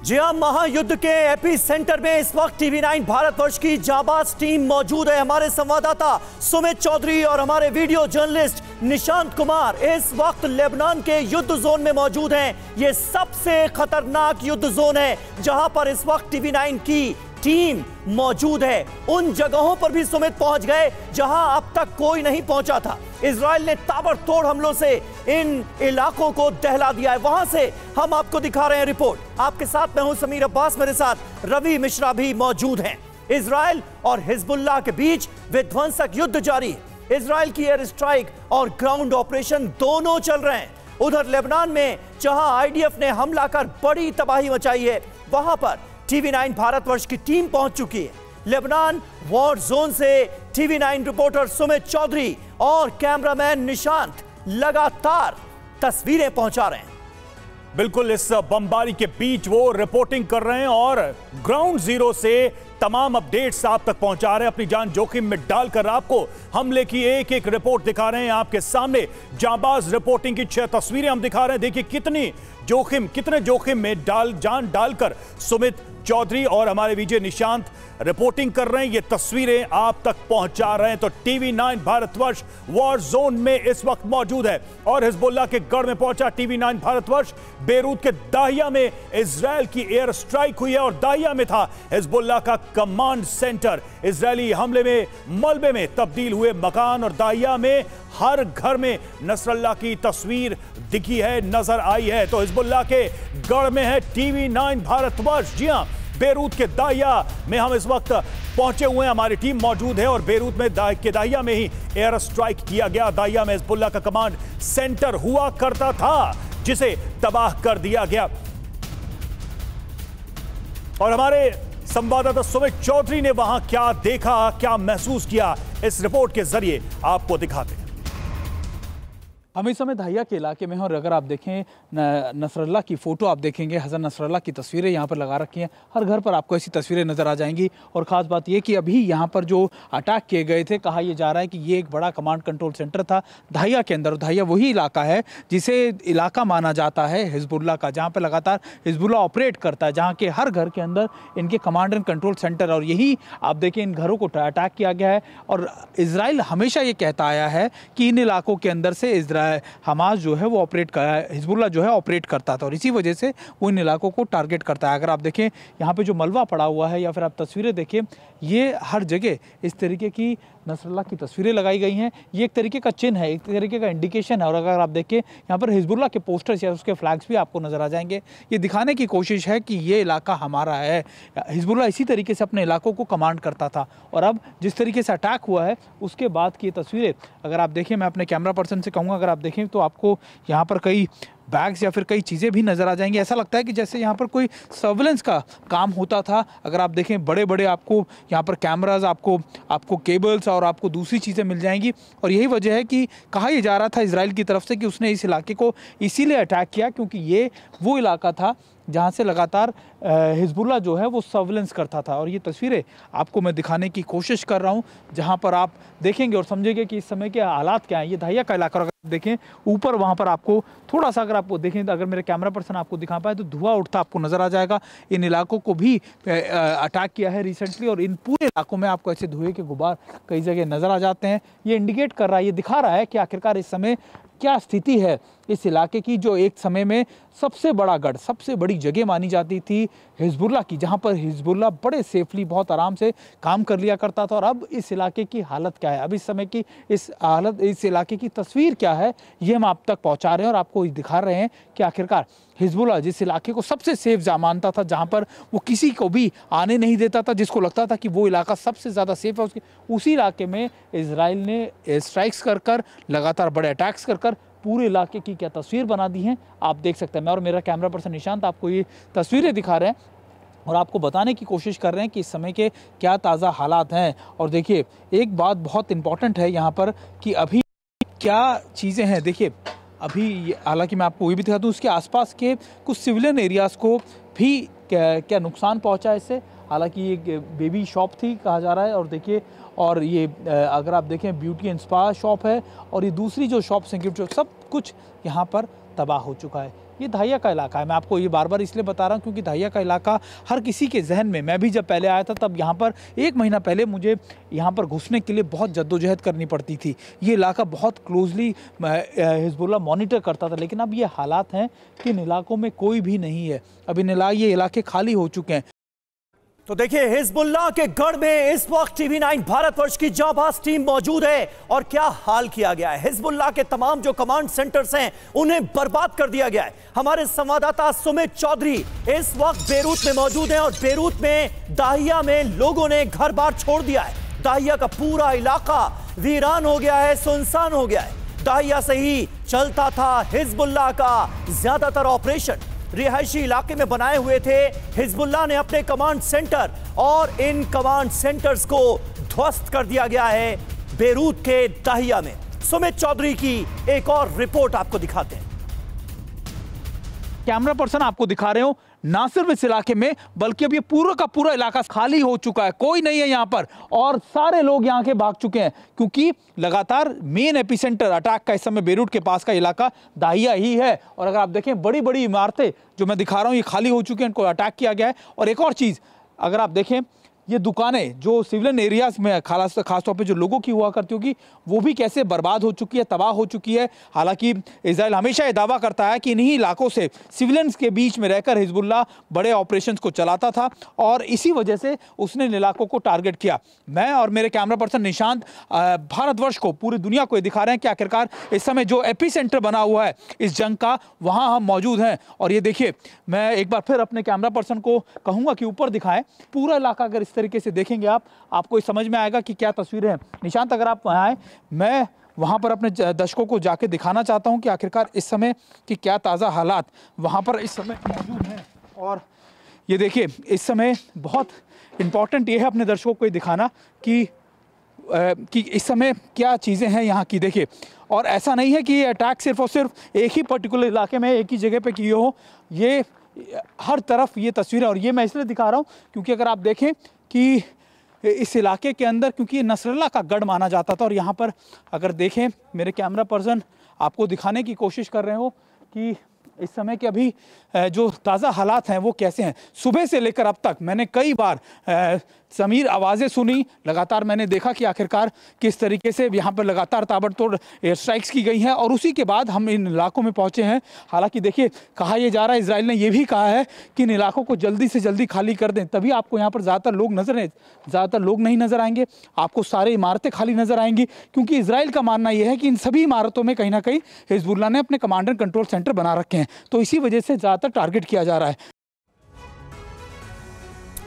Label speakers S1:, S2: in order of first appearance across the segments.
S1: जी हाँ, महायुद्ध के एपी सेंटर में इस वक्त टीवी9 भारतवर्ष की जाबाज टीम मौजूद है। हमारे संवाददाता सुमित चौधरी और हमारे वीडियो जर्नलिस्ट निशांत कुमार इस वक्त लेबनान के युद्ध जोन में मौजूद हैं। ये सबसे खतरनाक युद्ध जोन है जहां पर इस वक्त टीवी9 की टीम मौजूद है। उन जगहों पर भी सुमित पहुंच गए जहां अब तक कोई नहीं पहुंचा था। इजराइल ने ताबड़तोड़ हमलों से इन इलाकों को दहला दिया है। वहां से हम आपको दिखा रहे हैं रिपोर्ट। आपके साथ मैं हूं समीर अब्बास, मेरे साथ रवि मिश्रा भी मौजूद हैं। इजराइल और हिजबुल्लाह के बीच विध्वंसक युद्ध जारी है। इजराइल की एयर स्ट्राइक और ग्राउंड ऑपरेशन दोनों चल रहे हैं। उधर लेबनान में जहां आईडीएफ ने हमला कर बड़ी तबाही मचाई है, वहां पर टीवी9 भारतवर्ष की टीम पहुंच चुकी है। लेबनान वॉर जोन से टीवी9 रिपोर्टर सुमित चौधरी और कैमरामैन निशांत लगातार तस्वीरें पहुंचा रहे हैं।
S2: बिल्कुल, इस बमबारी के बीच वो रिपोर्टिंग कर रहे हैं और ग्राउंड जीरो से तमाम अपडेट्स आप तक पहुंचा रहे हैं, अपनी जान जोखिम में डालकर आपको हमले की एक एक रिपोर्ट दिखा रहे हैं। आपके सामने जाबाज रिपोर्टिंग की 6 तस्वीरें हम दिखा रहे हैं। देखिए कितने जोखिम में जान डालकर सुमित चौधरी और हमारे विजय निशांत रिपोर्टिंग कर रहे हैं। ये तस्वीरें आप तक पहुंचा रहे हैं। तो टीवी9 भारतवर्ष वॉर जोन में इस वक्त मौजूद है और हिजबुल्लाह के गढ़ में पहुंचा टीवी9 भारतवर्ष। बेरूत के दाहिया में इजराइल की एयर स्ट्राइक हुई है और दाहिया में था हिजबुल्लाह का कमांड सेंटर। इजरायली हमले में मलबे में तब्दील हुए मकान और दाहिया में हर घर में नसरल्लाह की तस्वीर दिखी है, नजर आई है। तो हिजबुल्लाह के गढ़ में है टीवी9 भारतवर्ष। जी हां, बेरूत के दाहिया में हम इस वक्त पहुंचे हुए हैं। हमारी टीम मौजूद है और बेरूत में के दाहिया में ही एयर स्ट्राइक किया गया। दाहिया में हिजबुल्लाह का कमांड सेंटर हुआ करता था जिसे तबाह कर दिया गया। और हमारे संवाददाता सुमित चौधरी ने वहां क्या देखा, क्या महसूस किया, इस रिपोर्ट के जरिए आपको दिखाते हैं।
S3: हम इस समय दाहिया के इलाके में हैं और अगर आप देखें नसरल्लाह की फ़ोटो आप देखेंगे, हज़रत नसरल्लाह की तस्वीरें यहाँ पर लगा रखी हैं। हर घर पर आपको ऐसी तस्वीरें नज़र आ जाएंगी। और ख़ास बात यह कि अभी यहाँ पर जो अटैक किए गए थे, कहा यह जा रहा है कि ये एक बड़ा कमांड कंट्रोल सेंटर था दाहिया के अंदर। दाहिया वही इलाका है जिसे इलाका माना जाता है हिजबुल्लाह का, जहाँ पर लगातार हिजबुल्लाह ऑपरेट करता है, जहाँ के हर घर के अंदर इनके कमांड एंड कंट्रोल सेंटर। और यही आप देखें, इन घरों को अटैक किया गया है। और इसराइल हमेशा ये कहता आया है कि इन इलाकों के अंदर से हमास जो है वो ऑपरेट कर, हिजबुल्लाह जो है ऑपरेट करता था और इसी वजह से वो इन इलाकों को टारगेट करता है। अगर आप देखें यहाँ पे जो मलबा पड़ा हुआ है या फिर आप तस्वीरें देखें, ये हर जगह इस तरीके की नसरल्लाह की तस्वीरें लगाई गई हैं। ये एक तरीके का चिन्ह है, एक तरीके का इंडिकेशन है। और अगर आप देखें यहाँ पर हिजबुल्लाह के पोस्टर्स या उसके फ्लैग्स भी आपको नज़र आ जाएंगे। ये दिखाने की कोशिश है कि ये इलाका हमारा है। हिजबुल्लाह इसी तरीके से अपने इलाकों को कमांड करता था और अब जिस तरीके से अटैक हुआ है उसके बाद की तस्वीरें अगर आप देखें, मैं अपने कैमरा पर्सन से कहूँगा, अगर आप देखें तो आपको यहाँ पर कई बैग्स या फिर कई चीज़ें भी नज़र आ जाएंगी। ऐसा लगता है कि जैसे यहाँ पर कोई सर्विलेंस का काम होता था। अगर आप देखें बड़े बड़े आपको यहाँ पर कैमराज, आपको केबल्स और आपको दूसरी चीज़ें मिल जाएंगी। और यही वजह है कि कहा यह जा रहा था इजराइल की तरफ से कि उसने इस इलाके को इसीलिए अटैक किया क्योंकि ये वो इलाका था जहाँ से लगातार हिजबुल्लाह जो है वो सर्विलेंस करता था। और ये तस्वीरें आपको मैं दिखाने की कोशिश कर रहा हूँ जहाँ पर आप देखेंगे और समझेंगे कि इस समय के हालात क्या हैं। ये दाहिया का इलाका, अगर देखें ऊपर वहाँ पर आपको थोड़ा सा, अगर आपको देखें, अगर मेरे कैमरा पर्सन आपको दिखा पाए तो धुआं उठता आपको नज़र आ जाएगा। इन इलाकों को भी अटैक किया है रिसेंटली और इन पूरे इलाकों में आपको ऐसे धुएँ के गुबार कई जगह नज़र आ जाते हैं। ये इंडिकेट कर रहा है, ये दिखा रहा है कि आखिरकार इस समय क्या स्थिति है इस इलाके की, जो एक समय में सबसे बड़ा गढ़, सबसे बड़ी जगह मानी जाती थी हिजबुल्लाह की, जहां पर हिजबुल्लाह बड़े सेफली, बहुत आराम से काम कर लिया करता था। और अब इस इलाके की हालत क्या है, अब इस समय की इस इलाके की तस्वीर क्या है, ये हम आप तक पहुंचा रहे हैं और आपको दिखा रहे हैं कि आखिरकार हिजबुल्लाह जिस इलाके को सबसे सेफ मानता था, जहाँ पर वो किसी को भी आने नहीं देता था, जिसको लगता था कि वो इलाका सबसे ज़्यादा सेफ है, उसी इलाके में इजराइल ने स्ट्राइक्स कर लगातार बड़े अटैक्स कर पूरे इलाके की क्या तस्वीर बना दी है आप देख सकते हैं। मैं और मेरा कैमरा पर्सन निशांत आपको ये तस्वीरें दिखा रहे हैं और आपको बताने की कोशिश कर रहे हैं कि इस समय के क्या ताज़ा हालात हैं। और देखिए, एक बात बहुत इंपॉर्टेंट है यहाँ पर कि अभी क्या चीज़ें हैं। देखिए, अभी हालांकि मैं आपको ये भी दिखा दूँ, उसके आसपास के कुछ सिविलियन एरियाज़ को भी क्या नुकसान पहुँचा है इससे। हालांकि ये बेबी शॉप थी कहा जा रहा है। और देखिए, और ये अगर आप देखें ब्यूटी एंड स्पा शॉप है और ये दूसरी जो शॉप्स हैं गिफ्ट शॉप, सब कुछ यहाँ पर तबाह हो चुका है। ये दाहिया का इलाका है। मैं आपको ये बार बार इसलिए बता रहा हूँ क्योंकि दाहिया का इलाका हर किसी के जहन में, मैं भी जब पहले आया था तब यहाँ पर 1 महीना पहले मुझे यहाँ पर घुसने के लिए बहुत जद्दोजहद करनी पड़ती थी। ये इलाका बहुत क्लोजली हिजबुल्लाह मॉनिटर करता था, लेकिन अब ये हालात हैं कि इन इलाकों में कोई भी नहीं है। अब ये इलाके खाली हो चुके हैं।
S1: तो देखिए, हिजबुल्लाह के गढ़ में इस वक्त TV9 भारतवर्ष की जाबाज टीम मौजूद है और क्या हाल किया गया है। हिजबुल्लाह के तमाम जो कमांड सेंटर्स हैं उन्हें बर्बाद कर दिया गया है। हमारे संवाददाता सुमित चौधरी इस वक्त बेरूत में मौजूद हैं और बेरूत में दाहिया में लोगों ने घर बार छोड़ दिया है। दाहिया का पूरा इलाका वीरान हो गया है, सुनसान हो गया है। दाहिया से ही चलता था हिजबुल्लाह का ज्यादातर ऑपरेशन। रिहायशी इलाके में बनाए हुए थे हिजबुल्लाह ने अपने कमांड सेंटर और इन कमांड सेंटर्स को ध्वस्त कर दिया गया है बेरूत के दाहिया में। सुमित चौधरी की एक और रिपोर्ट आपको दिखाते हैं।
S3: कैमरा पर्सन आपको दिखा रहे हो, ना सिर्फ इस इलाके में बल्कि अब ये पूरा का पूरा इलाका खाली हो चुका है, कोई नहीं है यहाँ पर और सारे लोग यहाँ के भाग चुके हैं क्योंकि लगातार मेन एपिसेंटर अटैक का इस समय बेरूत के पास का इलाका दाहिया ही है। और अगर आप देखें बड़ी बड़ी इमारतें जो मैं दिखा रहा हूँ ये खाली हो चुकी हैं, इनको अटैक किया गया है। और एक और चीज़ अगर आप देखें, ये दुकानें जो सिविलियन एरियाज में खासतौर पे जो लोगों की हुआ करती होगी वो भी कैसे बर्बाद हो चुकी है, तबाह हो चुकी है। हालांकि इजराइल हमेशा ये दावा करता है कि इन्हीं इलाकों से सिविलियंस के बीच में रहकर हिजबुल्लाह बड़े ऑपरेशंस को चलाता था और इसी वजह से उसने इन इलाकों को टारगेट किया। मैं और मेरे कैमरा पर्सन निशांत भारतवर्ष को, पूरी दुनिया को ये दिखा रहे हैं कि आखिरकार इस समय जो एपी सेंटर बना हुआ है इस जंग का, वहाँ हम मौजूद हैं। और ये देखिए, मैं एक बार फिर अपने कैमरा पर्सन को कहूँगा कि ऊपर दिखाएं पूरा इलाका। अगर तरीके से देखेंगे आपको समझ में आएगा कि क्या तस्वीरें हैं। निशांत, अगर आप वहां आए, मैं वहां पर अपने दर्शकों को जाके दिखाना चाहता हूं कि आखिरकार इस समय की क्या ताज़ा हालात वहां पर इस समय मौजूद हैं। और ये देखिए, इस समय बहुत इंपॉर्टेंट ये है अपने दर्शकों को ये दिखाना कि इस समय क्या चीज़ें हैं यहाँ की। देखिए, और ऐसा नहीं है कि ये अटैक सिर्फ और सिर्फ एक ही पर्टिकुलर इलाके में एक ही जगह पे किए हो, ये हर तरफ ये तस्वीरें। और ये मैं इसलिए दिखा रहा हूँ क्योंकि अगर आप देखें कि इस इलाके के अंदर, क्योंकि नसरल्ला का गढ़ माना जाता था और यहाँ पर अगर देखें, मेरे कैमरा पर्सन आपको दिखाने की कोशिश कर रहे हो कि इस समय के अभी जो ताज़ा हालात हैं वो कैसे हैं। सुबह से लेकर अब तक मैंने कई बार ज़मीर आवाज़ें सुनी, लगातार मैंने देखा कि आखिरकार किस तरीके से यहाँ पर लगातार ताबड़तोड़ एयर स्ट्राइक्स की गई हैं और उसी के बाद हम इन इलाकों में पहुँचे हैं। हालांकि देखिए, कहा यह जा रहा है, इजराइल ने यह भी कहा है कि इन इलाकों को जल्दी से जल्दी खाली कर दें, तभी आपको यहाँ पर ज़्यादातर लोग नहीं नज़र आएंगे, आपको सारी इमारतें खाली नज़र आएंगी। क्योंकि इजराइल का मानना यह है कि इन सभी इमारतों में कहीं ना कहीं हिजबुल्लाह ने अपने कमांड एंड कंट्रोल सेंटर बना रखे हैं, तो इसी वजह से ज़्यादातर टारगेट किया जा रहा है।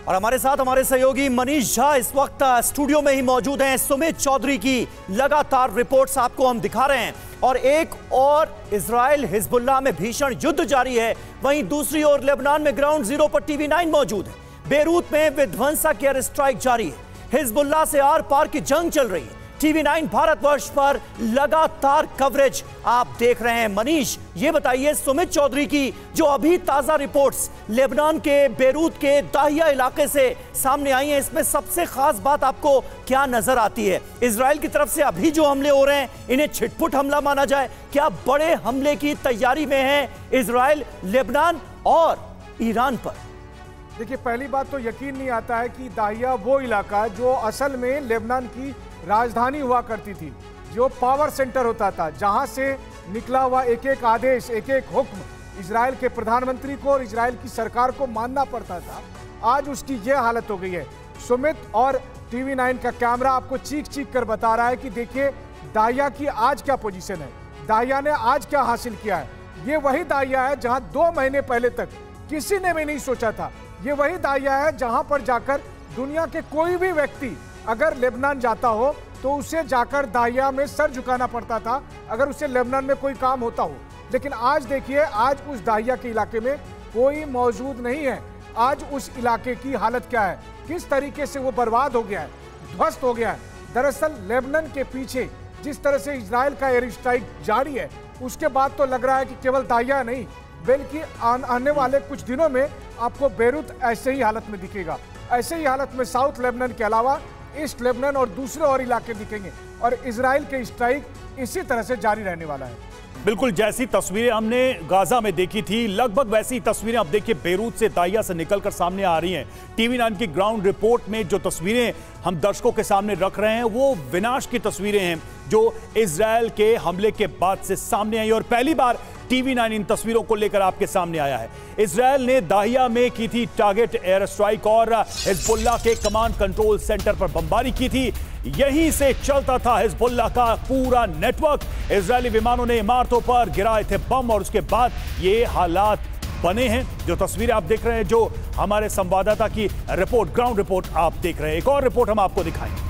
S1: और हमारे साथ हमारे सहयोगी मनीष झा इस वक्त स्टूडियो में ही मौजूद हैं। सुमित चौधरी की लगातार रिपोर्ट्स आपको हम दिखा रहे हैं। और एक और इजराइल हिजबुल्लाह में भीषण युद्ध जारी है, वहीं दूसरी ओर लेबनान में ग्राउंड जीरो पर TV9 मौजूद है। बेरूत में विध्वंसक की एयर स्ट्राइक जारी है, हिजबुल्लाह से आर पार की जंग चल रही है। TV9 भारतवर्ष पर लगातार कवरेज आप देख रहे हैं। मनीष, ये बताइए, सुमित चौधरी की जो अभी ताजा रिपोर्ट्स लेबनान के बेरूत के दाहिया इलाके से सामने आई हैं, इसमें सबसे खास बात आपको क्या नजर आती है? इजराइल की तरफ से अभी जो हमले हो रहे हैं, इन्हें छिटपुट हमला माना जाए? क्या बड़े हमले की तैयारी में है इजराइल लेबनान और ईरान पर?
S4: देखिए, पहली बात तो यकीन नहीं आता है कि दाहिया वो इलाका जो असल में लेबनान की राजधानी हुआ करती थी, जो पावर सेंटर होता था, जहां से निकला हुआ एक एक आदेश, एक एक हुक्म इजराइल के प्रधानमंत्री को और इजराइल की सरकार को मानना पड़ता था, आज उसकी यह हालत हो गई है। सुमित, और TV9 का कैमरा आपको चीख चीख कर बता रहा है कि देखिए दाहिया की आज क्या पोजीशन है, दाहिया ने आज क्या हासिल किया है। ये वही दाहिया है जहां 2 महीने पहले तक किसी ने भी नहीं सोचा था। ये वही दाहिया है जहां पर जाकर दुनिया के कोई भी व्यक्ति अगर लेबनान जाता हो तो उसे जाकर दाहिया में सर झुकाना पड़ता था अगर उसे लेबनान में कोई काम होता हो। लेकिन आज देखिए, आज उस दाहिया के इलाके में कोई मौजूद नहीं है। आज उस इलाके की हालत क्या है, किस तरीके से वो बर्बाद हो गया है, ध्वस्त हो गया है। दरअसल लेबनान के पीछे जिस तरह से इजराइल का एयर स्ट्राइक जारी है, उसके बाद तो लग रहा है कि केवल दाहिया नहीं बल्कि आने वाले कुछ दिनों में आपको बेरूत ऐसे ही हालत में दिखेगा। ऐसे ही हालत में साउथ लेबनान के अलावा ईस्ट लेबनान और दूसरे और इलाके दिखेंगे और इजराइल के स्ट्राइक इसी तरह से जारी रहने वाला है।
S2: बिल्कुल जैसी तस्वीरें हमने गाजा में देखी थी, लगभग वैसी तस्वीरें अब देखिए बेरूत से दाहिया से निकलकर सामने आ रही हैं। टीवी 9 की ग्राउंड रिपोर्ट में जो तस्वीरें हम दर्शकों के सामने रख रहे हैं वो विनाश की तस्वीरें हैं जो इजरायल के हमले के बाद से सामने आई और पहली बार टीवी 9 इन तस्वीरों को लेकर आपके सामने आया है। इजरायल ने दाहिया में की थी टारगेट एयर स्ट्राइक और हिजबुल्लाह के कमांड कंट्रोल सेंटर पर बमबारी की थी। यहीं से चलता था हिजबुल्लाह का पूरा नेटवर्क। इजरायली विमानों ने इमारतों पर गिराए थे बम और उसके बाद ये हालात बने हैं। जो तस्वीरें आप देख रहे हैं, जो हमारे संवाददाता की रिपोर्ट, ग्राउंड रिपोर्ट आप देख रहे हैं। एक और रिपोर्ट हम आपको दिखाएंगे।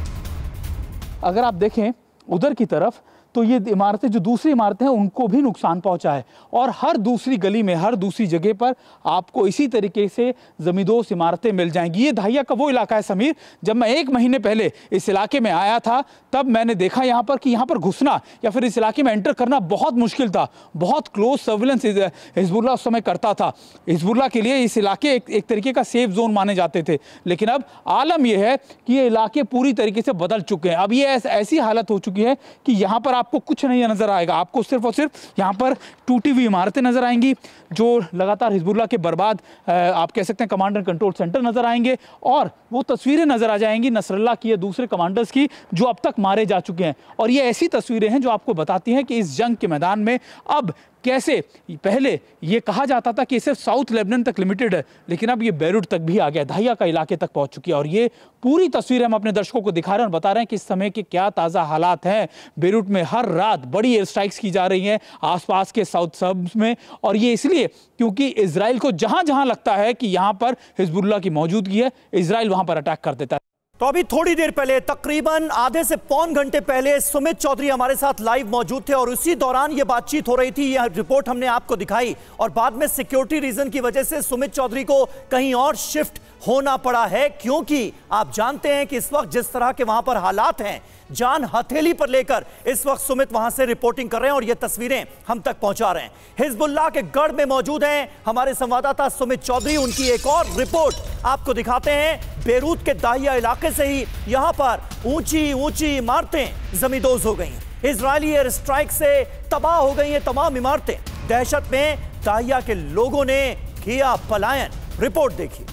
S3: अगर आप देखें उधर की तरफ तो ये इमारतें, जो दूसरी इमारतें हैं, उनको भी नुकसान पहुंचा है और हर दूसरी गली में, हर दूसरी जगह पर आपको इसी तरीके से जमींदोज इमारतें मिल जाएंगी। ये दाहिया का वो इलाका है समीर, जब मैं 1 महीने पहले इस इलाके में आया था तब मैंने देखा यहाँ पर कि यहाँ पर घुसना या फिर इस इलाके में एंटर करना बहुत मुश्किल था। बहुत क्लोज सर्विलेंस हिजबुल्लाह उस समय करता था। हिजबुल्लाह के लिए इस इलाके एक तरीके का सेफ जोन माने जाते थे, लेकिन अब आलम यह है कि ये इलाके पूरी तरीके से बदल चुके हैं। अब ये ऐसी हालत हो चुकी है कि यहाँ पर आपको कुछ नहीं नजर आएगा। आपको सिर्फ और सिर्फ यहाँ पर टूटी हुई इमारतें नजर आएंगी, जो लगातार हिजबुल्लाह के बर्बाद आप कह सकते हैं कमांड एंड कंट्रोल सेंटर नजर आएंगे और वो तस्वीरें नजर आ जाएंगी नसरल्लाह की या दूसरे कमांडर्स की जो अब तक मारे जा चुके हैं। और ये ऐसी तस्वीरें हैं जो आपको बताती हैं कि इस जंग के मैदान में अब कैसे, पहले ये कहा जाता था कि सिर्फ साउथ लेबनान तक लिमिटेड है, लेकिन अब ये बेरूत तक भी आ गया, दाहिया का इलाके तक पहुंच चुकी है। और ये पूरी तस्वीर हम अपने दर्शकों को दिखा रहे हैं और बता रहे हैं कि इस समय के क्या ताज़ा हालात हैं। बेरूत में हर रात बड़ी एयर स्ट्राइक्स की जा रही हैं आसपास के साउथ सबर्ब्स में, और ये इसलिए क्योंकि इजराइल को जहां जहां लगता है कि यहां पर हिजबुल्लाह की मौजूदगी है, इजराइल वहां पर अटैक कर देता है।
S1: तो अभी थोड़ी देर पहले, तकरीबन आधे से पौन घंटे पहले, सुमित चौधरी हमारे साथ लाइव मौजूद थे और उसी दौरान ये बातचीत हो रही थी। यह रिपोर्ट हमने आपको दिखाई और बाद में सिक्योरिटी रीजन की वजह से सुमित चौधरी को कहीं और शिफ्ट होना पड़ा है, क्योंकि आप जानते हैं कि इस वक्त जिस तरह के वहां पर हालात हैं, जान हथेली पर लेकर इस वक्त सुमित वहां से रिपोर्टिंग कर रहे हैं और ये तस्वीरें हम तक पहुंचा रहे हैं। हिजबुल्लाह के गढ़ में मौजूद हैं हमारे संवाददाता सुमित चौधरी। उनकी एक और रिपोर्ट आपको दिखाते हैं। बेरूत के दाहिया इलाके से ही यहां पर ऊंची ऊंची इमारतें जमींदोज हो गई हैं। इजरायली एयर स्ट्राइक से तबाह हो गई हैं तमाम इमारतें। दहशत में दाहिया के लोगों ने किया पलायन। रिपोर्ट देखिए।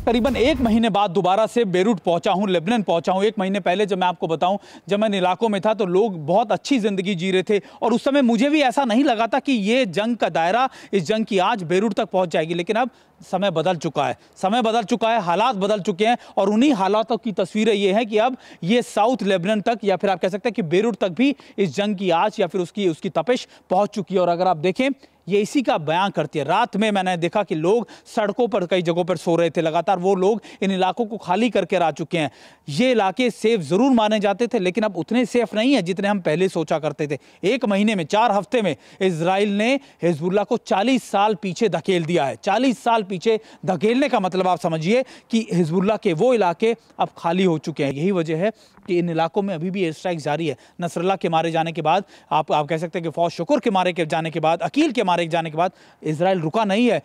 S3: करीबन 1 महीने बाद दोबारा से बेरूत पहुंचा हूं, लेबनान पहुंचा हूं। 1 महीने पहले जब मैं आपको बताऊं, जब मैं इन इलाकों में था तो लोग बहुत अच्छी जिंदगी जी रहे थे और उस समय मुझे भी ऐसा नहीं लगा था कि ये जंग का दायरा, इस जंग की आंच बेरूत तक पहुंच जाएगी। लेकिन अब समय बदल चुका है, समय बदल चुका है, हालात बदल चुके हैं और उन्हीं हालातों की तस्वीरें ये हैं कि अब ये साउथ लेबनान तक या फिर आप कह सकते हैं कि बेरूत तक भी इस जंग की आंच या फिर उसकी तपिश पहुंच चुकी है। और अगर आप देखें, ये इसी का बयान करती है। रात में मैंने देखा कि लोग सड़कों पर कई जगहों पर सो रहे थे। लगातार वो लोग इन इलाकों को खाली करके आ चुके हैं। ये इलाके सेफ जरूर माने जाते थे, लेकिन अब उतने सेफ नहीं है जितने हम पहले सोचा करते थे। 1 महीने में, 4 हफ्ते में इजराइल ने हिजबुल्लाह को 40 साल पीछे धकेल दिया है। 40 साल पीछे धकेलने का मतलब आप समझिए कि हिजबुल्लाह के वो इलाके अब खाली हो चुके हैं। यही वजह है कि इन इलाकों में अभी भी एयर स्ट्राइक जारी है। नसरल्लाह के मारे जाने के बाद, आप कह सकते हैं कि फौज शुक्र के मारे के जाने के बाद, अकील के मारे जाने के बाद इजराइल रुका नहीं है।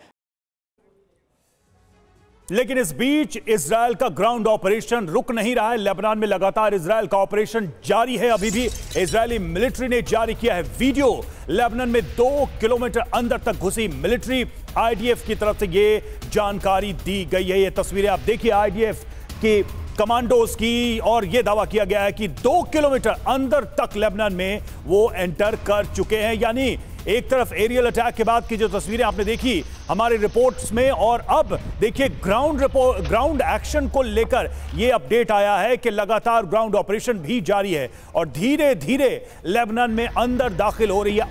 S2: लेकिन इस बीच इजराइल का ग्राउंड ऑपरेशन रुक नहीं रहा है। लेबनान में लगातार इजराइल का ऑपरेशन जारी है। अभी भी इजरायली मिलिट्री ने जारी किया है वीडियो। लेबनान में 2 किलोमीटर अंदर तक घुसी मिलिट्री। आईडीएफ की तरफ से ये जानकारी दी गई है। ये तस्वीरें आप देखिए आईडीएफ की कमांडोज की, और यह दावा किया गया है कि 2 किलोमीटर अंदर तक लेबनान में वो एंटर कर चुके हैं। यानी एक तरफ एरियल अटैक के बाद की जो तस्वीरें आपने देखी हमारी रिपोर्ट्स में, और अब देखिए ग्राउंड एक्शन को लेकर यह अपडेट आया है कि लगातार ग्राउंड ऑपरेशन भी जारी है और धीरे धीरे लेबनान में अंदर दाखिल हो रही है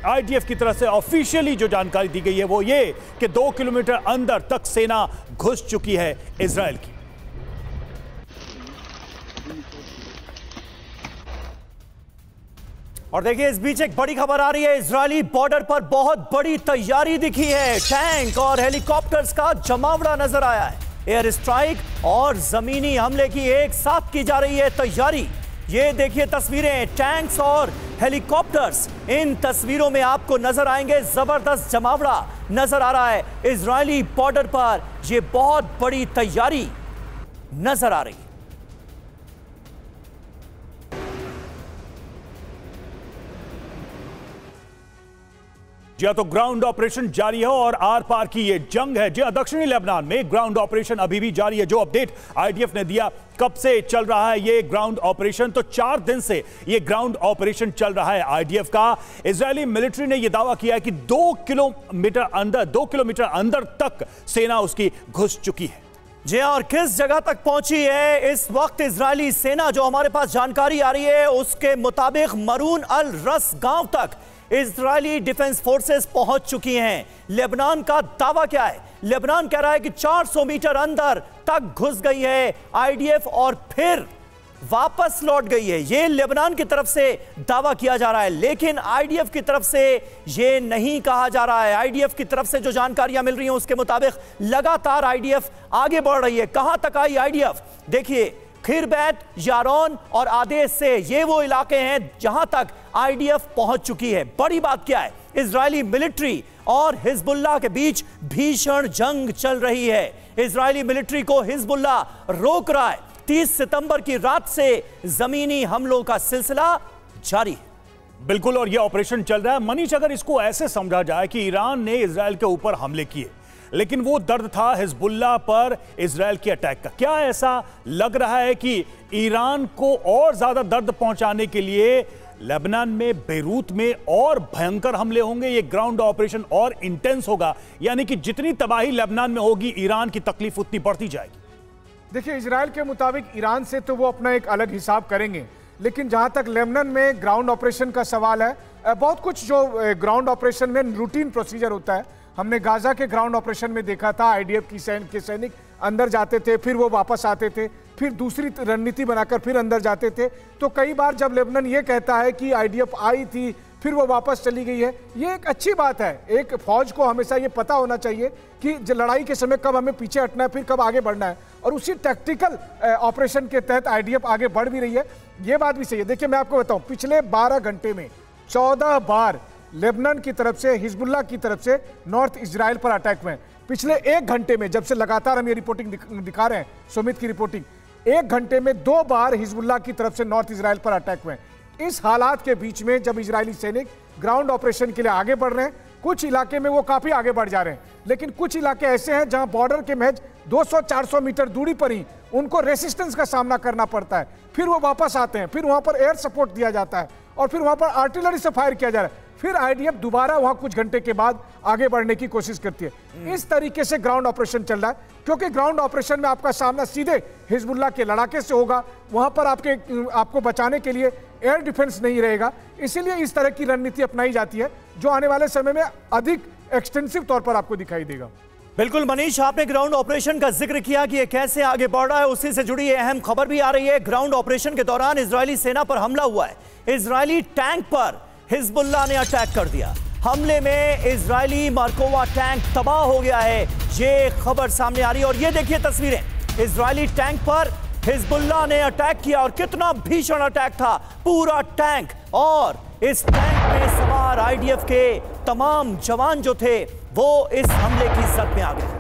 S2: आईडीएफ की तरफ से ऑफिशियली जो जानकारी दी गई है वो ये कि 2 किलोमीटर अंदर तक सेना घुस चुकी है इजराइल की।
S1: और देखिए, इस बीच एक बड़ी खबर आ रही है। इजरायली बॉर्डर पर बहुत बड़ी तैयारी दिखी है। टैंक और हेलीकॉप्टर्स का जमावड़ा नजर आया है। एयर स्ट्राइक और जमीनी हमले की एक साथ की जा रही है तैयारी। ये देखिए तस्वीरें, टैंक्स और हेलीकॉप्टर्स इन तस्वीरों में आपको नजर आएंगे। जबरदस्त जमावड़ा नजर आ रहा है इजरायली बॉर्डर पर। यह बहुत बड़ी तैयारी नजर आ रही है।
S2: जी हाँ, तो ग्राउंड ऑपरेशन जारी है और आर पार की ये जंग है। जी हाँ, दक्षिणी लेबनान में ग्राउंड ऑपरेशन अभी भी जारी है। जो अपडेट आईडीएफ ने दिया कब से चल रहा है ये ग्राउंड ऑपरेशन, तो 4 दिन से ये ग्राउंड ऑपरेशन चल रहा है आईडीएफ का। इजरायली मिलिट्री ने यह दावा किया है कि 2 किलोमीटर अंदर तक सेना उसकी घुस चुकी है।
S1: जी और किस जगह तक पहुंची है इस वक्त इजरायली सेना, जो हमारे पास जानकारी आ रही है उसके मुताबिक मरून अल रस गांव तक इजरायली डिफेंस फोर्सेस पहुंच चुकी हैं। लेबनान का दावा क्या है? लेबनान कह रहा है कि 400 मीटर अंदर तक घुस गई है आईडीएफ और फिर वापस लौट गई है। यह लेबनान की तरफ से दावा किया जा रहा है, लेकिन आईडीएफ की तरफ से यह नहीं कहा जा रहा है। आईडीएफ की तरफ से जो जानकारियां मिल रही हैं उसके मुताबिक लगातार आईडीएफ आगे बढ़ रही है। कहां तक आई आईडीएफ? देखिए, खिरबैत, यारोन और आदेश से ये वो इलाके हैं जहां तक आईडीएफ पहुंच चुकी है। बड़ी बात क्या है? इजरायली मिलिट्री और हिजबुल्लाह के बीच भीषण जंग चल रही है। इजरायली मिलिट्री को हिजबुल्लाह रोक रहा है। 30 सितंबर की रात से जमीनी हमलों का सिलसिला जारी है।
S2: बिल्कुल, और यह ऑपरेशन चल रहा है। मनीष, अगर इसको ऐसे समझा जाए कि ईरान ने इजरायल के ऊपर हमले किए, लेकिन वो दर्द था हिजबुल्लाह पर इजरायल के अटैक का, क्या ऐसा लग रहा है कि ईरान को और ज्यादा दर्द पहुंचाने के लिए लेबनान में, बेरूत में और भयंकर हमले होंगे? ये ग्राउंड ऑपरेशन और इंटेंस होगा, यानी कि जितनी तबाही लेबनान में होगी ईरान की तकलीफ उतनी बढ़ती जाएगी।
S4: देखिए, इजरायल के मुताबिक ईरान से तो वो अपना एक अलग हिसाब करेंगे, लेकिन जहां तक लेबनान में ग्राउंड ऑपरेशन का सवाल है, बहुत कुछ जो ग्राउंड ऑपरेशन में रूटीन प्रोसीजर होता है, हमने गाजा के ग्राउंड ऑपरेशन में देखा था। आईडीएफ के सैनिक अंदर जाते थे, फिर वो वापस आते थे, फिर दूसरी रणनीति बनाकर फिर अंदर जाते थे। तो कई बार जब लेबनान ये कहता है कि आईडीएफ आई थी फिर वो वापस चली गई है, ये एक अच्छी बात है। एक फौज को हमेशा ये पता होना चाहिए कि लड़ाई के समय कब हमें पीछे हटना है, फिर कब आगे बढ़ना है, और उसी टैक्टिकल ऑपरेशन के तहत आईडीएफ आगे बढ़ भी रही है। ये बात भी सही है। देखिए, मैं आपको बताऊं, पिछले 12 घंटे में 14 बार लेबनान की तरफ से, हिजबुल्लाह की तरफ से नॉर्थ इजराइल पर अटैक हुए। पिछले 1 घंटे में, जब से लगातार हम ये रिपोर्टिंग दिखा रहे हैं, सुमित की रिपोर्टिंग, 1 घंटे में 2 बार हिजबुल्लाह की तरफ से नॉर्थ इजराइल पर अटैक हुए। इस हालात के बीच में जब इजरायली सैनिक ग्राउंड ऑपरेशन के लिए आगे बढ़ रहे हैं, कुछ इलाके में वो काफी आगे बढ़ जा रहे हैं, लेकिन कुछ इलाके ऐसे हैं जहां बॉर्डर के महज 200-400 मीटर दूरी पर ही उनको रेसिस्टेंस का सामना करना पड़ता है। फिर वो वापस आते हैं, फिर वहां पर एयर सपोर्ट दिया जाता है और फिर वहां पर आर्टिलरी से फायर किया जा रहा है। फिर आईडीएफ दोबारा वहां कुछ घंटे के बाद आगे बढ़ने की कोशिश करती है। इस तरीके से ग्राउंड ऑपरेशन चल रहा है, क्योंकि ग्राउंड ऑपरेशन में आपका सामना सीधे हिजबुल्लाह के लड़ाके से होगा। वहां पर आपको बचाने के लिए एयर डिफेंस नहीं रहेगा, इसीलिए इस तरह की रणनीति अपनाई जाती है, जो आने वाले समय में अधिक एक्सटेंसिव तौर पर आपको दिखाई देगा।
S1: बिल्कुल मनीष, आपने ग्राउंड ऑपरेशन का जिक्र किया कि ये कैसे आगे बढ़ रहा है, उसी से जुड़ी अहम खबर भी आ रही है। ग्राउंड ऑपरेशन के दौरान इजरायली सेना पर हमला हुआ है। इजरायली टैंक पर हिजबुल्लाह ने अटैक कर दिया। हमले में इजरायली मार्कोवा टैंक तबाह हो गया है, ये खबर सामने आ रही है। और ये देखिए तस्वीरें, इजरायली टैंक पर हिजबुल्लाह ने अटैक किया और कितना भीषण अटैक था। पूरा टैंक और इस टैंक में सवार आईडीएफ के तमाम जवान जो थे वो इस हमले की जद में आ गए।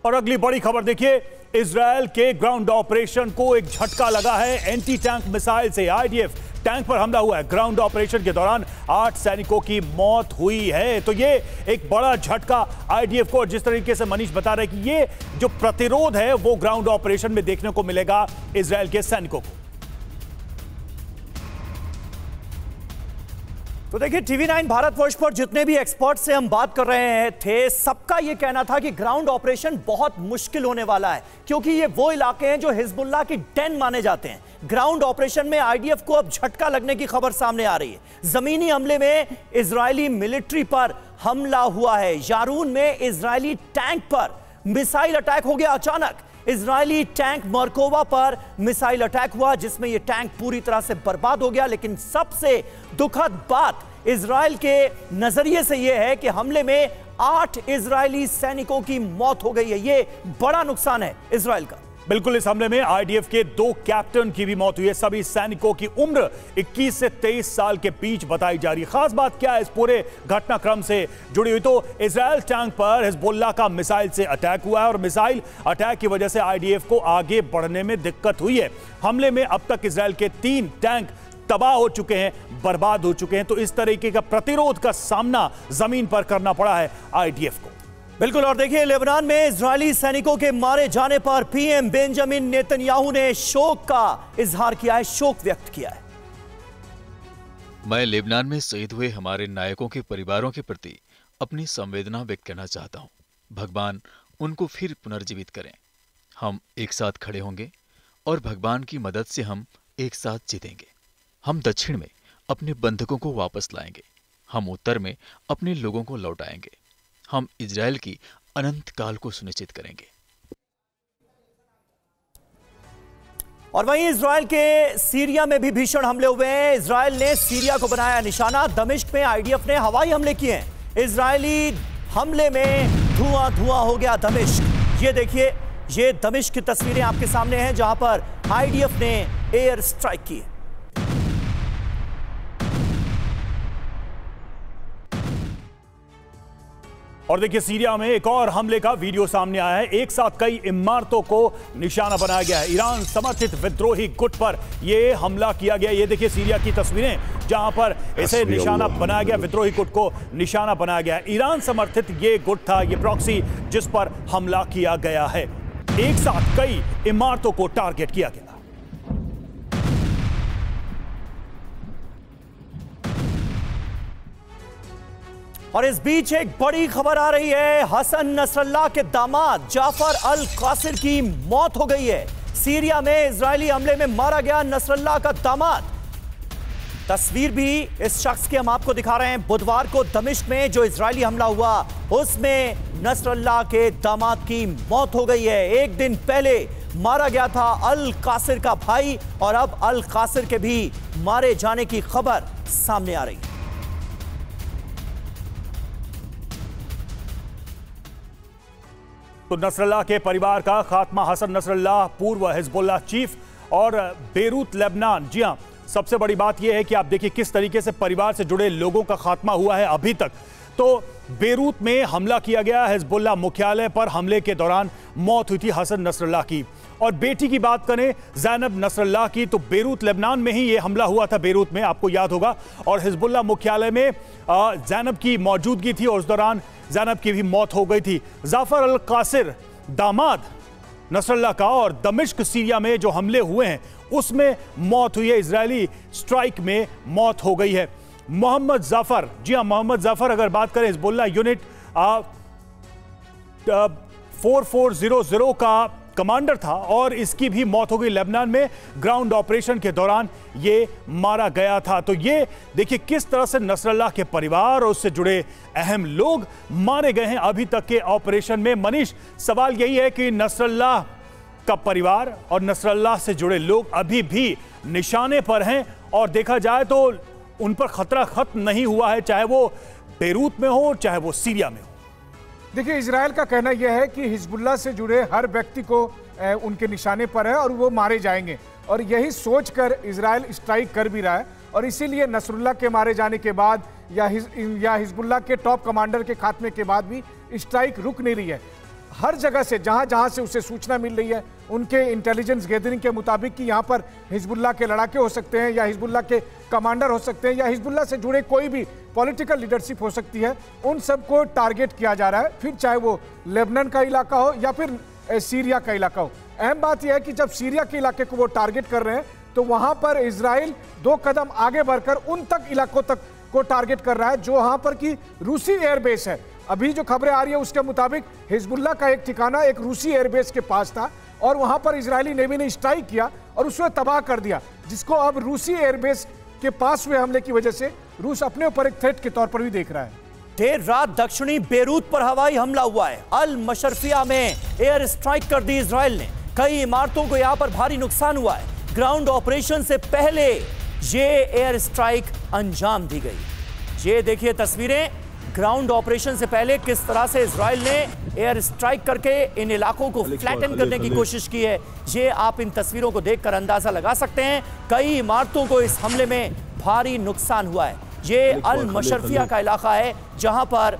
S2: और अगली बड़ी खबर देखिए, इजरायल के ग्राउंड ऑपरेशन को एक झटका लगा है एंटी टैंक मिसाइल से। आईडीएफ टैंक पर हमला हुआ है। ग्राउंड ऑपरेशन के दौरान 8 सैनिकों की मौत हुई है। तो ये एक बड़ा झटका आईडीएफ को, और जिस तरीके से मनीष बता रहे हैं कि ये जो प्रतिरोध है वो ग्राउंड ऑपरेशन में देखने को मिलेगा इजरायल के सैनिकों को।
S1: तो देखिए, TV9 भारतवर्ष पर जितने भी एक्सपर्ट से हम बात कर रहे थे, सबका यह कहना था कि ग्राउंड ऑपरेशन बहुत मुश्किल होने वाला है, क्योंकि ये वो इलाके हैं जो हिजबुल्लाह की डेन माने जाते हैं। ग्राउंड ऑपरेशन में आईडीएफ को अब झटका लगने की खबर सामने आ रही है। जमीनी हमले में इजरायली मिलिट्री पर हमला हुआ है। यारून में इजरायली टैंक पर मिसाइल अटैक हो गया अचानक। इजरायली टैंक मरकोवा पर मिसाइल अटैक हुआ, जिसमें यह टैंक पूरी तरह से बर्बाद हो गया। लेकिन सबसे दुखद बात इजरायल के नजरिए से यह है कि हमले में 8 इजरायली सैनिकों की मौत हो गई है। यह बड़ा नुकसान है इजरायल का।
S2: बिल्कुल, इस हमले में आईडीएफ के 2 कैप्टन की भी मौत हुई है। सभी सैनिकों की उम्र 21 से 23 साल के बीच बताई जा रही है। खास बात क्या है इस पूरे घटनाक्रम से जुड़ी हुई, तो इजरायल टैंक पर हिजबुल्लाह का मिसाइल से अटैक हुआ है और मिसाइल अटैक की वजह से आईडीएफ को आगे बढ़ने में दिक्कत हुई है। हमले में अब तक इजरायल के 3 टैंक तबाह हो चुके हैं, बर्बाद हो चुके हैं। तो इस तरीके का प्रतिरोध का सामना जमीन पर करना पड़ा है आईडीएफ को।
S1: बिल्कुल। और देखिए, लेबनान में इजरायली सैनिकों के मारे जाने पर पीएम बेंजामिन नेतन्याहू ने शोक का इजहार किया है, शोक व्यक्त किया है।
S5: मैं लेबनान में शहीद हुए हमारे नायकों के परिवारों के प्रति अपनी संवेदना व्यक्त करना चाहता हूं। भगवान उनको फिर पुनर्जीवित करें। हम एक साथ खड़े होंगे और भगवान की मदद से हम एक साथ जीतेंगे। हम दक्षिण में अपने बंधकों को वापस लाएंगे। हम उत्तर में अपने लोगों को लौटाएंगे। हम इजराइल की अनंत काल को सुनिश्चित करेंगे।
S1: और वहीं इजराइल के सीरिया में भी भीषण हमले हुए हैं। इजराइल ने सीरिया को बनाया निशाना। दमिश्क में आईडीएफ ने हवाई हमले किए हैं। इजरायली हमले में धुआं धुआं हो गया दमिश्क। ये देखिए, ये दमिश्क की तस्वीरें आपके सामने हैं जहां पर आईडीएफ ने एयर स्ट्राइक की है।
S2: और देखिए, सीरिया में एक और हमले का वीडियो सामने आया है। एक साथ कई इमारतों को निशाना बनाया गया है। ईरान समर्थित विद्रोही गुट पर यह हमला किया गया। ये देखिए सीरिया की तस्वीरें जहां पर इसे निशाना बनाया गया, विद्रोही गुट को निशाना बनाया गया। ईरान समर्थित ये गुट था, ये प्रॉक्सी जिस पर हमला किया गया है। एक साथ कई इमारतों को टारगेट किया गया।
S1: और इस बीच एक बड़ी खबर आ रही है। हसन नसरल्लाह के दामाद जाफर अल कासिर की मौत हो गई है। सीरिया में इजरायली हमले में मारा गया नसरल्लाह का दामाद। तस्वीर भी इस शख्स की हम आपको दिखा रहे हैं। बुधवार को दमिश्क में जो इजरायली हमला हुआ उसमें नसरल्लाह के दामाद की मौत हो गई है। एक दिन पहले मारा गया था अल कासिर का भाई और अब अल कासिर के भी मारे जाने की खबर सामने आ रही है।
S2: तो नसरल्लाह के परिवार का खात्मा। हसन नसरल्लाह पूर्व हिजबुल्लाह चीफ और बेरूत लेबनान। जी हां, सबसे बड़ी बात यह है कि आप देखिए किस तरीके से परिवार से जुड़े लोगों का खात्मा हुआ है अभी तक। तो बेरूत में हमला किया गया, हिजबुल्लाह मुख्यालय पर हमले के दौरान मौत हुई थी हसन नसरल्लाह की। और बेटी की बात करें ज़ैनब नसरल्लाह की, तो बेरूत लेबनान में ही ये हमला हुआ था, बेरूत में, आपको याद होगा। और हिजबुल्लाह मुख्यालय में ज़ैनब की मौजूदगी थी और उस दौरान ज़ैनब की भी मौत हो गई थी। जाफर अल कासिर दामाद नसरल्लाह का, और दमिश्क सीरिया में जो हमले हुए हैं उसमें मौत हुई है। इजरायली स्ट्राइक में मौत हो गई है। मोहम्मद जाफर, जी हां, मोहम्मद जाफर अगर बात करें, हिजबुल्लाह यूनिट 4400 का कमांडर था और इसकी भी मौत हो गई। लेबनान में ग्राउंड ऑपरेशन के दौरान ये मारा गया था। तो ये देखिए किस तरह से नसरल्लाह के परिवार और उससे जुड़े अहम लोग मारे गए हैं अभी तक के ऑपरेशन में। मनीष, सवाल यही है कि नसरल्लाह का परिवार और नसरल्लाह से जुड़े लोग अभी भी निशाने पर हैं और देखा जाए तो उन पर खतरा खत्म नहीं हुआ है, चाहे वो बेरूत में हो चाहे वो सीरिया में हो।
S4: देखिए, इजराइल का कहना यह है कि हिजबुल्लाह से जुड़े हर व्यक्ति को उनके निशाने पर है और वो मारे जाएंगे, और यही सोचकर इजराइल स्ट्राइक कर भी रहा है। और इसीलिए नसरुल्लाह के मारे जाने के बाद या हिजबुल्लाह के टॉप कमांडर के खात्मे के बाद भी स्ट्राइक रुक नहीं रही है। हर जगह से जहां से उसे सूचना मिल रही है उनके इंटेलिजेंस गैदरिंग के मुताबिक कि यहाँ पर हिजबुल्लाह के लड़ाके हो सकते हैं या हिजबुल्लाह के कमांडर हो सकते हैं या हिजबुल्लाह से जुड़े कोई भी पॉलिटिकल लीडरशिप हो सकती है, उन सबको टारगेट किया जा रहा है, फिर चाहे वो लेबनान का इलाका हो या फिर सीरिया का इलाका हो। अहम बात यह है कि जब सीरिया के इलाके को वो टारगेट कर रहे हैं तो वहां पर इजराइल 2 कदम आगे बढ़कर उन तक इलाकों तक को टारगेट कर रहा है जो वहां पर की रूसी एयरबेस है। अभी जो खबरें आ रही है उसके मुताबिक हिजबुल्लाह का एक ठिकाना एक रूसी एयरबेस के पास था और वहां पर इजरायली नेवी ने स्ट्राइक किया और उसे तबाह कर दिया, जिसको अब रूसी एयरबेस के पास हुए हमले की वजह से रूस अपने ऊपर एक थ्रेट के तौर पर भी देख रहा है।
S1: देर रात दक्षिणी बेरूत पर हवाई हमला हुआ है। अल मशरफिया में एयर स्ट्राइक कर दी इजराइल ने। कई इमारतों को यहां पर भारी नुकसान हुआ है। ग्राउंड ऑपरेशन से पहले ये एयर स्ट्राइक अंजाम दी गई। ये देखिए तस्वीरें, ग्राउंड ऑपरेशन से पहले किस तरह से इजराइल ने एयर स्ट्राइक करके इन इलाकों को फ्लैटन करने की कोशिश की है। ये आप इन तस्वीरों को देखकर अंदाजा लगा सकते हैं। कई इमारतों को इस हमले में भारी नुकसान हुआ है। ये अल मशरफिया का इलाका है जहां पर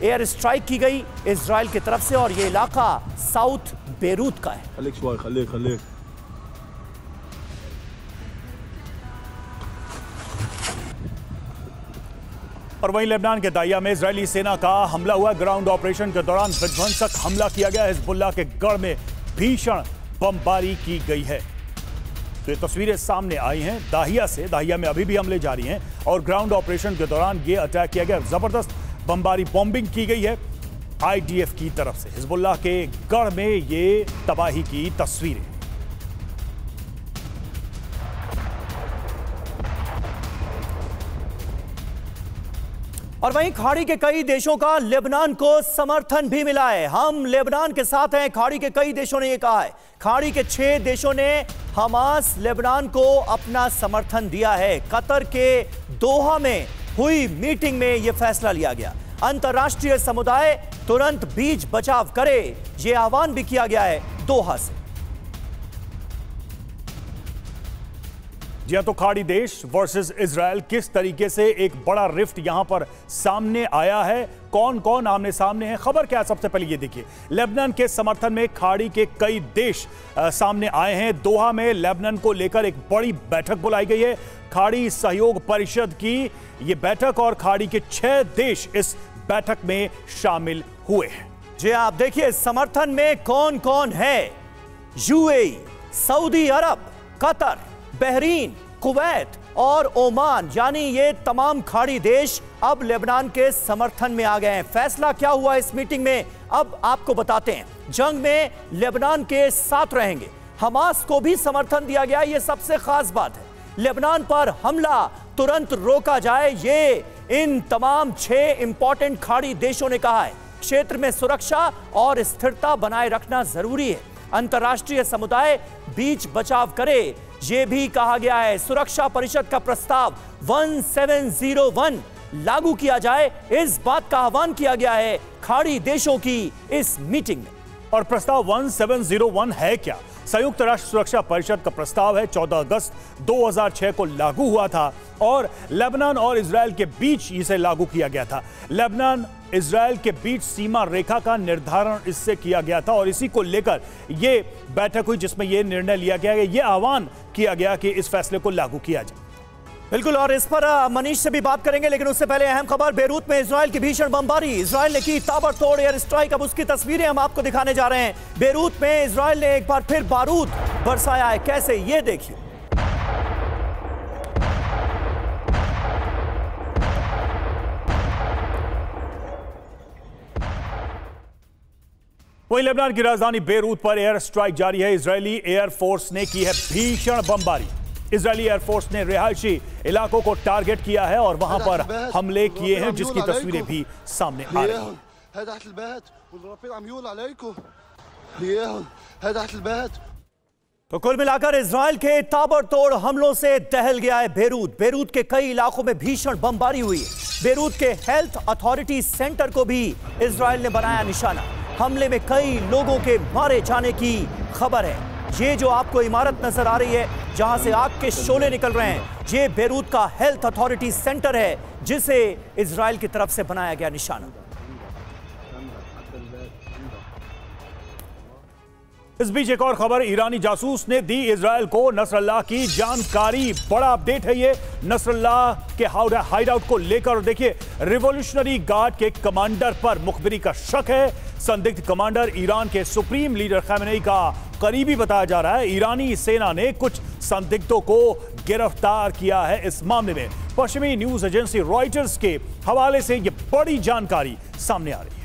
S1: एयर स्ट्राइक की गई इजराइल की तरफ से और ये इलाका साउथ बेरूत का है।
S2: और वहीं लेबनान के दाहिया में इजरायली सेना का हमला हुआ। ग्राउंड ऑपरेशन के दौरान विध्वंसक हमला किया गया। हिजबुल्लाह के गढ़ में भीषण बमबारी की गई है। तो ये तस्वीरें सामने आई हैं दाहिया से। दाहिया में अभी भी हमले जारी हैं और ग्राउंड ऑपरेशन के दौरान ये अटैक किया गया। जबरदस्त बमबारी बॉम्बिंग की गई है आईडीएफ की तरफ से। हिजबुल्लाह के गढ़ में ये तबाही की तस्वीरें।
S1: और वहीं खाड़ी के कई देशों का लेबनान को समर्थन भी मिला है। हम लेबनान के साथ हैं, खाड़ी के कई देशों ने यह कहा है। खाड़ी के 6 देशों ने हमास लेबनान को अपना समर्थन दिया है। कतर के दोहा में हुई मीटिंग में यह फैसला लिया गया। अंतर्राष्ट्रीय समुदाय तुरंत बीच बचाव करे, यह आह्वान भी किया गया है दोहा से।
S2: जी हां, तो खाड़ी देश वर्सेस इजरायल, किस तरीके से एक बड़ा रिफ्ट यहां पर सामने आया है, कौन कौन आमने सामने है, खबर क्या है सबसे पहले ये देखिए। लेबनान के समर्थन में खाड़ी के कई देश सामने आए हैं। दोहा में लेबनान को लेकर एक बड़ी बैठक बुलाई गई है। खाड़ी सहयोग परिषद की ये बैठक और खाड़ी के 6 देश इस बैठक में शामिल हुए हैं।
S1: जी आप देखिए समर्थन में कौन कौन है। यूएई, सऊदी अरब, कतर, बहरीन, कुवैत और ओमान, यानी ये तमाम खाड़ी देश अब लेबनान के समर्थन में आ गए हैं। फैसला क्या हुआ इस मीटिंग में अब आपको बताते हैं। जंग में लेबनान के साथ रहेंगे। हमास को भी समर्थन दिया गया, ये सबसे खास बात है। लेबनान पर हमला तुरंत रोका जाए, ये इन तमाम 6 इंपॉर्टेंट खाड़ी देशों ने कहा है। क्षेत्र में सुरक्षा और स्थिरता बनाए रखना जरूरी है। अंतर्राष्ट्रीय समुदाय बीच बचाव करे, यह भी कहा गया है। सुरक्षा परिषद का प्रस्ताव 1701 लागू किया जाए, इस बात का आह्वान किया गया है खाड़ी देशों की इस मीटिंग में।
S2: और प्रस्ताव 1701 है क्या? संयुक्त राष्ट्र सुरक्षा परिषद का प्रस्ताव है। 14 अगस्त 2006 को लागू हुआ था और लेबनान और इजरायल के बीच इसे लागू किया गया था। लेबनान इजरायल के बीच सीमा रेखा का निर्धारण इससे किया गया था और इसी को लेकर यह बैठक हुई जिसमें यह निर्णय लिया गया, यह आह्वान किया गया कि इस फैसले को लागू किया जाए।
S1: बिल्कुल, और इस पर मनीष से भी बात करेंगे, लेकिन उससे पहले अहम खबर। बेरूत में इजरायल की भीषण बमबारी। इजरायल ने की ताबड़तोड़ एयर स्ट्राइक। अब उसकी तस्वीरें हम आपको दिखाने जा रहे हैं। बेरूत में इजरायल ने एक बार फिर बारूद बरसाया है। कैसे, ये देखिए।
S2: वहीं लेबनान की राजधानी बेरूत पर एयर स्ट्राइक जारी है। इजरायली एयरफोर्स ने की है भीषण बमबारी। इजरायली एयरफोर्स ने रिहायशी इलाकों को टारगेट किया है और वहां पर हमले किए हैं, जिसकी तस्वीरें भी सामने आ रही हैं।
S1: तो कुल मिलाकर इजरायल के ताबड़तोड़ हमलों से दहल गया है बेरूत। बेरूत के कई इलाकों में भीषण बमबारी हुई है। बेरूत के हेल्थ अथॉरिटी सेंटर को भी इजरायल ने बनाया निशाना। हमले में कई लोगों के मारे जाने की खबर है। ये जो आपको इमारत नजर आ रही है जहां से आग के शोले निकल रहे हैं, ये बेरूत का हेल्थ अथॉरिटी सेंटर है जिसे इजरायल की तरफ से बनाया गया निशाना।
S2: इस बीच एक और खबर, ईरानी जासूस ने दी इजरायल को नसरल्लाह की जानकारी। बड़ा अपडेट है ये नसरल्लाह के हाइडआउट को लेकर। देखिए, रिवॉल्यूशनरी गार्ड के कमांडर पर मुखबिरी का शक है। संदिग्ध कमांडर ईरान के सुप्रीम लीडर खamenei का करीबी बताया जा रहा है। ईरानी सेना ने कुछ संदिग्धों को गिरफ्तार किया है इस मामले में। पश्चिमी न्यूज एजेंसी रॉयटर्स के हवाले से यह बड़ी जानकारी सामने आ रही है।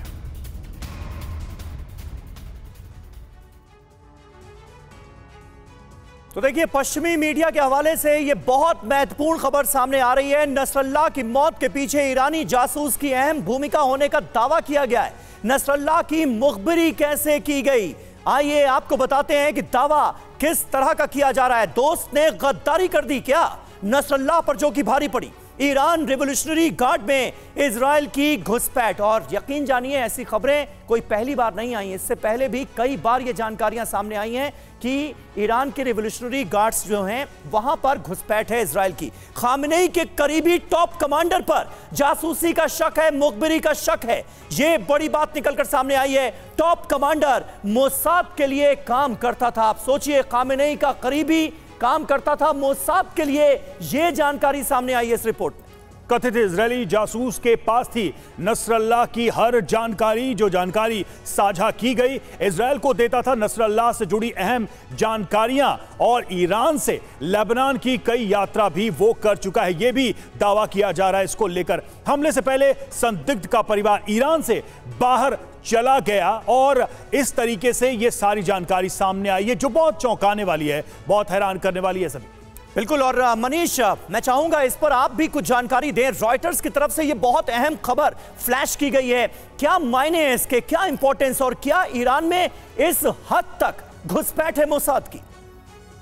S1: तो देखिए, पश्चिमी मीडिया के हवाले से यह बहुत महत्वपूर्ण खबर सामने आ रही है। नसरल्लाह की मौत के पीछे ईरानी जासूस की अहम भूमिका होने का दावा किया गया है। नसरल्लाह की मुखबिरी कैसे की गई, आइए आपको बताते हैं कि दावा किस तरह का किया जा रहा है। दोस्त ने गद्दारी कर दी क्या? नसरल्लाह पर जो की भारी पड़ी। ईरान रिवॉल्यूशनरी गार्ड में इजरायल की घुसपैठ, और यकीन जानिए ऐसी खबरें कोई पहली बार नहीं आई। इससे पहले भी कई बार ये जानकारियां सामने आई हैं कि ईरान के रिवॉल्यूशनरी गार्ड्स जो हैं वहां पर घुसपैठ है इजरायल की। खामेनेई के करीबी टॉप कमांडर पर जासूसी का शक है, मुखबिरी का शक है। यह बड़ी बात निकलकर सामने आई है। टॉप कमांडर मोसाद के लिए काम करता था। आप सोचिए, खामेनेई का करीबी काम करता था मोसाद के लिए। यह जानकारी सामने आई है इस रिपोर्ट में।
S2: कथित इजरायली जासूस के पास थी। नसरल्लाह की हर जानकारी, जो जानकारी साझा की गई, इजरायल को देता था। नसरल्लाह से जुड़ी अहम जानकारियां और ईरान से लेबनान की कई यात्रा भी वो कर चुका है, यह भी दावा किया जा रहा है। इसको लेकर हमले से पहले संदिग्ध का परिवार ईरान से बाहर चला गया और इस तरीके से यह सारी जानकारी सामने आई है, जो बहुत चौंकाने वाली है, बहुत हैरान करने वाली है सभी।
S1: बिल्कुल। और मनीष, मैं चाहूंगा इस पर आप भी कुछ जानकारी दें। रॉयटर्स की तरफ से यह बहुत अहम खबर फ्लैश की गई है, क्या मायने है इसके, क्या इंपॉर्टेंस, और क्या ईरान में इस हद तक घुसपैठ है मोसाद की?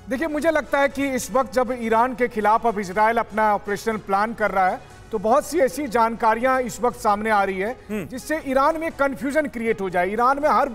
S4: देखिए, मुझे लगता है कि इस वक्त जब ईरान के खिलाफ अब इजरायल अपना ऑपरेशन प्लान कर रहा है, तो बहुत सी ऐसी जानकारियां इस वक्त सामने आ रही है जिससे ईरान में कंफ्यूजन क्रिएट हो जाए। ईरान में हर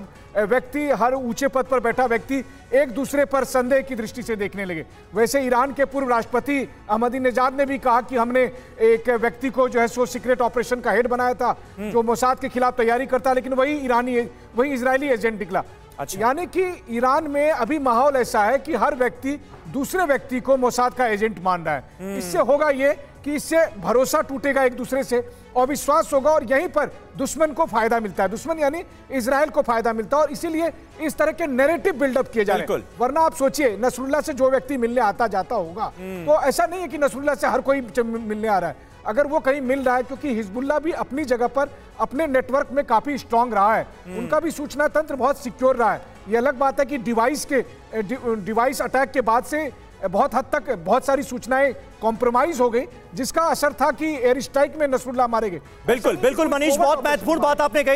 S4: व्यक्ति, हर ऊंचे पद पर बैठा व्यक्ति एक दूसरे पर संदेह की दृष्टि से देखने लगे। वैसे ईरान के पूर्व राष्ट्रपति अहमदीनेजाद ने भी कहा कि हमने एक व्यक्ति को जो है सो सीक्रेट ऑपरेशन का हेड बनाया था, जो मोसाद के खिलाफ तैयारी करता, लेकिन वही इजरायली एजेंट निकला। अच्छा। यानी कि ईरान में अभी माहौल ऐसा है कि हर व्यक्ति दूसरे व्यक्ति को मोसाद का एजेंट मान रहा है। इससे होगा ये कि इससे भरोसा टूटेगा एक दूसरे से, और विश्वास होगा, और यहीं पर दुश्मन को फायदा मिलता है। दुश्मन यानी इजराइल को फायदा मिलता है, और इसीलिए इस तरह के नैरेटिव बिल्डअप किए जा रहे हैं। वरना आप सोचिए, नसरुल्लाह से जो व्यक्ति मिलने आता जाता होगा, तो ऐसा नहीं है कि नसरुल्लाह से हर कोई मिलने आ रहा है। अगर वो कहीं मिल रहा है, क्योंकि हिजबुल्लाह भी अपनी जगह पर अपने नेटवर्क में काफी स्ट्रांग रहा है, उनका भी सूचना तंत्र बहुत सिक्योर रहा है। ये अलग बात है कि डिवाइस अटैक के बाद से बहुत हद तक बहुत सारी सूचनाएं कॉम्प्रोमाइज हो गई, जिसका असर था कि एयर स्ट्राइक में नसरुल्लाह मारे गए।
S1: बिल्कुल बिल्कुल मनीष, बहुत महत्वपूर्ण बात आपने कही।